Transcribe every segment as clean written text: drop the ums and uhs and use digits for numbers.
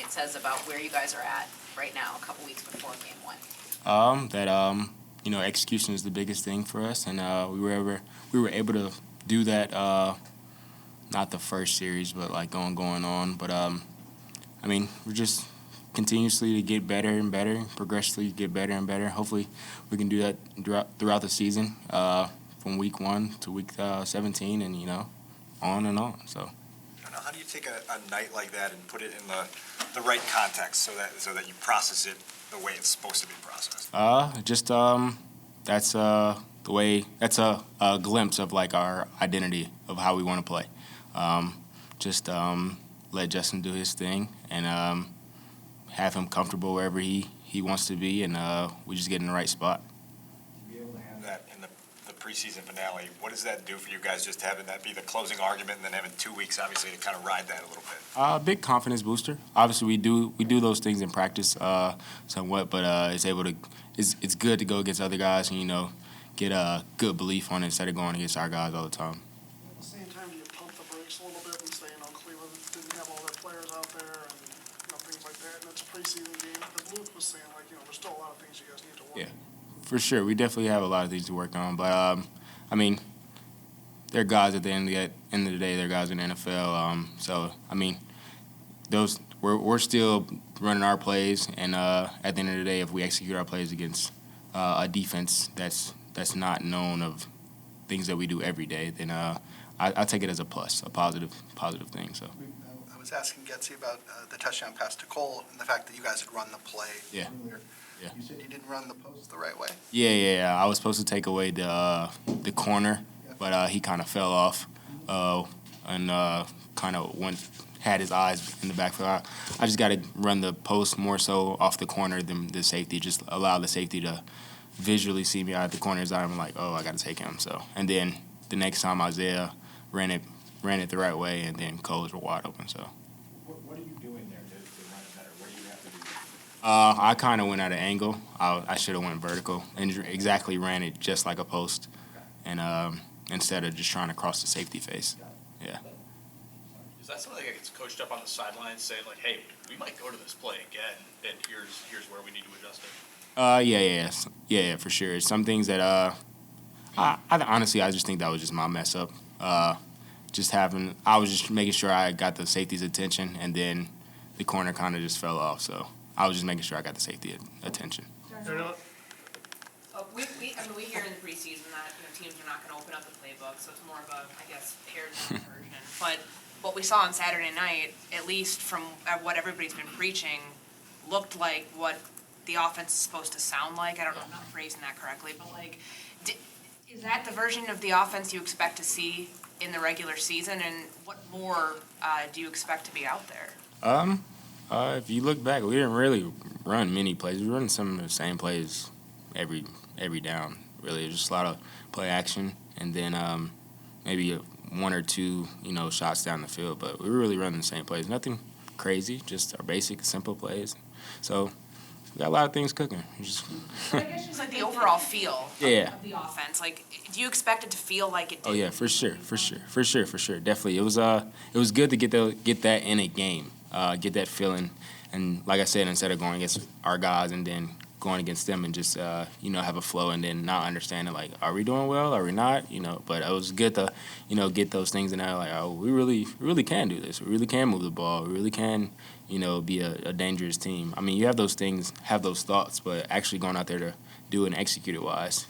night says about where you guys are at right now, a couple weeks before Game 1? Execution is the biggest thing for us, and we were able to do that. Not the first series, but like going on. But we're just continuously to get better and better, progressively get better and better. Hopefully, we can do that throughout the season, from week 1 to week 17, and on and on. So. How do you take a night like that and put it in the right context so that you process it the way it's supposed to be processed? That's the way. That's a glimpse of like our identity of how we want to play. Let Justin do his thing and have him comfortable wherever he wants to be, and we just get in the right spot. To be able to have that in the preseason finale, what does that do for you guys, just having that be the closing argument and then having 2 weeks, obviously, to kind of ride that a little bit? Big confidence booster. Obviously, we do those things in practice somewhat, but it's good to go against other guys and get a good belief on it instead of going against our guys all the time. At the same time, do you pump the brakes a little bit and say, Cleveland didn't have all their players out there and things like that, and it's a preseason game. But Luke was saying, there's still a lot of things you guys need to work on. Yeah, for sure. We definitely have a lot of things to work on, but they're guys at the end of the day. They're guys in the NFL. We're still running our plays, and at the end of the day, if we execute our plays against a defense that's not known of things that we do every day, then I take it as a plus, a positive thing. So. I was asking Getsy about the touchdown pass to Cole and the fact that you guys had run the play earlier. Yeah. You said you didn't run the post the right way. Yeah. I was supposed to take away the corner, but he kind of fell off and kind of had his eyes in the backfield. I just got to run the post more so off the corner than the safety. Just allow the safety to visually see me out the corner's eye. I'm like, oh, I got to take him. So, and then the next time Isaiah ran it the right way, and then Coles were wide open. So. What are you doing there to run it better? What do you have to do? I kind of went at an angle. I should have went vertical and exactly ran it just like a post, and instead of just trying to cross the safety face. Yeah. Is that something that gets coached up on the sidelines, saying like, "Hey, we might go to this play again, and here's where we need to adjust it"? Yeah, for sure. Some things that I honestly just think that was just my mess up. I was just making sure I got the safety's attention, and then the corner kind of just fell off. So I was just making sure I got the safety attention. We hear in the preseason that teams are not going to open up the playbook, so it's more of a, pared down version. But what we saw on Saturday night, at least from what everybody's been preaching, looked like what the offense is supposed to sound like. I don't know if I'm phrasing that correctly, but is that the version of the offense you expect to see in the regular season, and what more do you expect to be out there? If you look back, we didn't really run many plays. We run some of the same plays every down. Really, just a lot of play action, and then maybe one or two, shots down the field. But we were really running the same plays. Nothing crazy, just our basic, simple plays. So we got a lot of things cooking. But I guess just the overall feel of the offense. Do you expect it to feel like it did? Oh yeah, for sure. Definitely, it was good to get that in a game, get that feeling, and like I said, instead of going against our guys and then going against them and just have a flow and then not understanding are we doing well, are we not, but it was good to get those things in there we really can do this, we really can move the ball, we really can be a dangerous team. You have those things, have those thoughts, but actually going out there to do it and execute it wise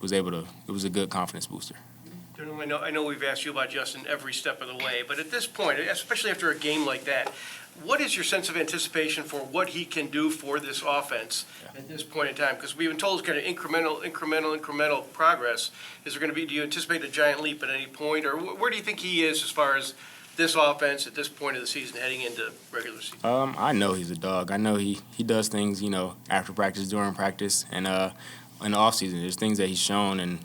it was a good confidence booster. I know we've asked you about Justin every step of the way, but at this point, especially after a game like that, what is your sense of anticipation for what he can do for this offense at this point in time? Because we've been told it's kind of incremental progress. Do you anticipate a giant leap at any point, or where do you think he is as far as this offense at this point of the season heading into regular season? I know he's a dog. I know he does things, after practice, during practice, and in the offseason. There's things that he's shown, and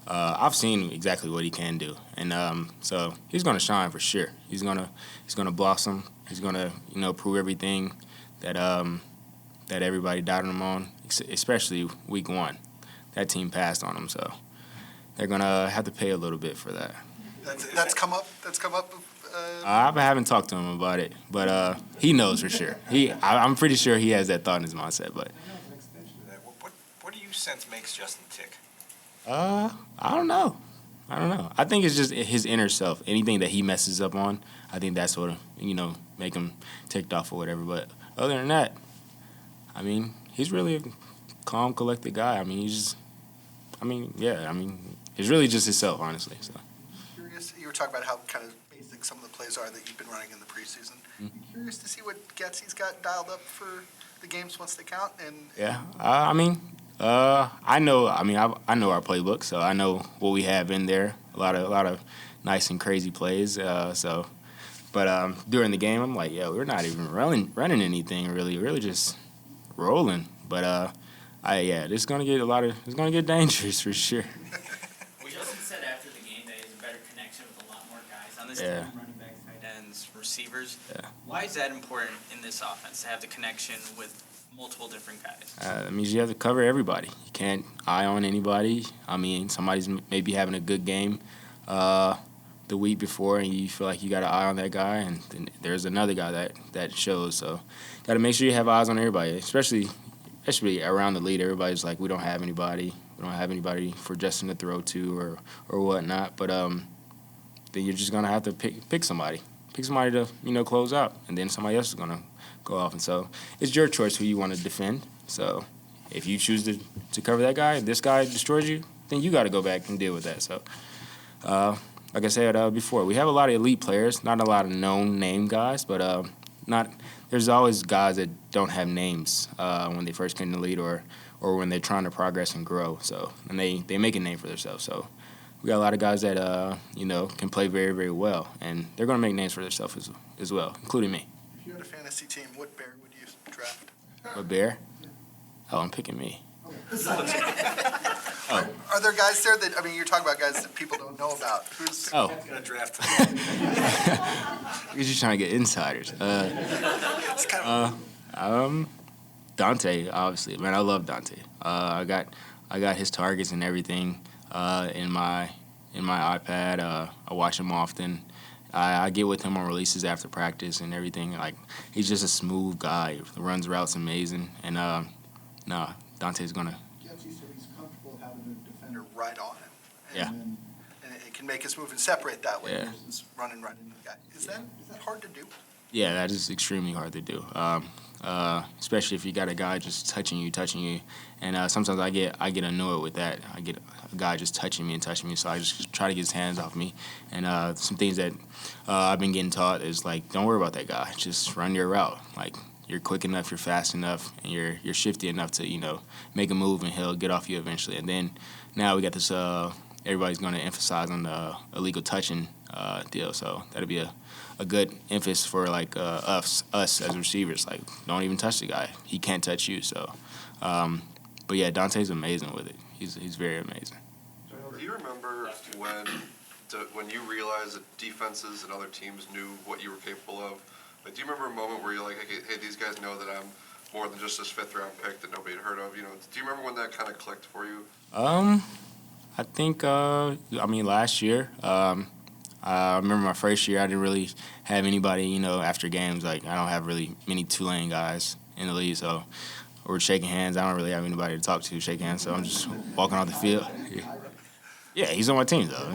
I've seen exactly what he can do. And so he's going to shine for sure. He's going to blossom. He's going to prove everything that everybody doubted him on, especially week 1. That team passed on him, so they're going to have to pay a little bit for that. That's come up I haven't talked to him about it, but he knows for sure. I'm pretty sure he has that thought in his mindset. But What do you sense makes Justin tick? I don't know. I think it's just his inner self. Anything that he messes up on, I think that's what make him ticked off or whatever. But other than that, I mean, he's really a calm, collected guy. I mean, he's really just himself, honestly. So. Curious, you were talking about how kind of basic some of the plays are that you've been running in the preseason. Curious to see what Getsy's got dialed up for the games once they count. And Yeah, I know. I know our playbook, so I know what we have in there. A lot of nice and crazy plays. But during the game, I'm like, we're not even running anything really. We're really just rolling. But it's gonna get dangerous for sure. Justin said after the game that he has a better connection with a lot more guys on this Yeah. team, running backs, tight ends, receivers. Yeah. Why is that important in this offense to have the connection with multiple different guys? That means you have to cover everybody. You can't eye on anybody. I mean, somebody's maybe having a good game the week before, and you feel like you got an eye on that guy, and then there's another guy that shows. So, got to make sure you have eyes on everybody, especially around the lead. Everybody's like, we don't have anybody. We don't have anybody for Justin to throw to or whatnot. But then you're just gonna have to pick somebody. Pick somebody to close out, and then somebody else is gonna go off. And so it's your choice who you want to defend. So if you choose to cover that guy, this guy destroys you, then you got to go back and deal with that. So like I said before, we have a lot of elite players, not a lot of known name guys, but there's always guys that don't have names when they first get in the league or when they're trying to progress and grow. So and they make a name for themselves. So we got a lot of guys that can play very, very well, and they're going to make names for themselves as well, including me. if you had a fantasy team, what bear would you draft? A bear? Oh, I'm picking me. Are there guys there that, you're talking about guys that people don't know about? Who's Oh, Gonna draft. you're just trying to get insiders. it's kind of Dante, obviously. Man, I love Dante. I got his targets and everything in my iPad. I watch him often. I get with him on releases after practice and everything. Like, he's just a smooth guy. Runs routes amazing. And Dante's gonna. Getsy said he's comfortable having a defender right on him. Yeah. And it can make his move and separate that way Yeah. versus running right into the guy. Is that hard to do? Yeah, that is extremely hard to do. Especially if you got a guy just touching you, and sometimes I get annoyed with that. I get a guy just touching me, so I just try to get his hands off me. And some things that I've been getting taught is like, don't worry about that guy, just run your route. Like, you're quick enough, you're fast enough, and you're shifty enough to make a move, and he'll get off you eventually. And then now we got this. Everybody's going to emphasize on the illegal touching deal, so that'll be a good emphasis for like us as receivers. Like, don't even touch the guy. He can't touch you. So, but yeah, Dante's amazing with it. He's very amazing. Do you remember when you realized that defenses and other teams knew what you were capable of? Like, do you remember a moment where you're like, hey, these guys know that I'm more than just this fifth-round pick that nobody had heard of? Do you remember when that kind of clicked for you? I think last year. I remember my first year, I didn't really have anybody, after games. Like, I don't have really many Tulane guys in the league, so we're shaking hands. I don't really have anybody to talk to, shake hands, so I'm just walking off the field. Yeah, he's on my team, though.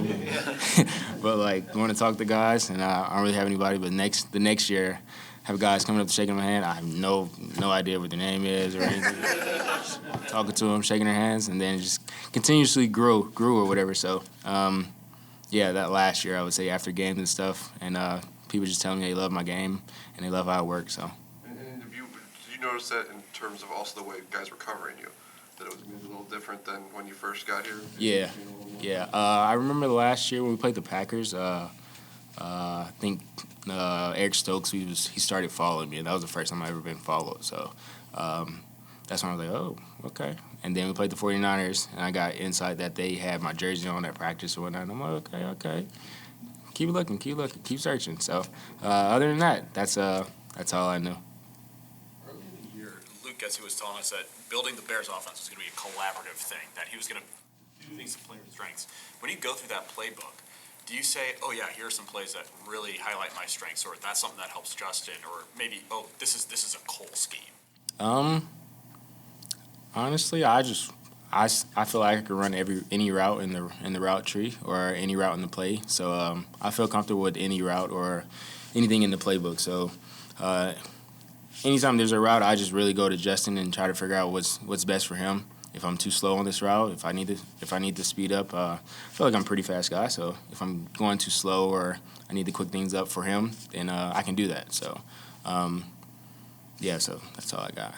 But, like, going to talk to guys, and I don't really have anybody. But the next year, have guys coming up to shaking my hand. I have no idea what their name is or anything. Just talking to them, shaking their hands, and then just continuously grew or whatever. So, yeah, that last year, I would say, after games and stuff, and people just telling me they love my game and they love how I work. So. And did you notice that in terms of also the way guys were covering you, that it was maybe a little different than when you first got here? Yeah. I remember last year when we played the Packers. I think Eric Stokes, he started following me, and that was the first time I ever been followed. So that's when I was like, oh, okay. And then we played the 49ers, and I got insight that they had my jersey on at practice or whatnot. And I'm like, okay. Keep looking, keep searching. So other than that, that's all I knew. Earlier in the year, Luke Getsy was telling us that building the Bears offense was going to be a collaborative thing, that he was going to do things to play with strengths. When you go through that playbook, do you say, oh yeah, here are some plays that really highlight my strengths, or that's something that helps Justin, or maybe, oh, this is a Cole scheme? Honestly, I feel like I could run any route in the route tree or any route in the play. So I feel comfortable with any route or anything in the playbook. So anytime there's a route, I just really go to Justin and try to figure out what's best for him. If I'm too slow on this route, if I need to speed up, I feel like I'm a pretty fast guy. So if I'm going too slow or I need to quick things up for him, then I can do that. So yeah, so that's all I got.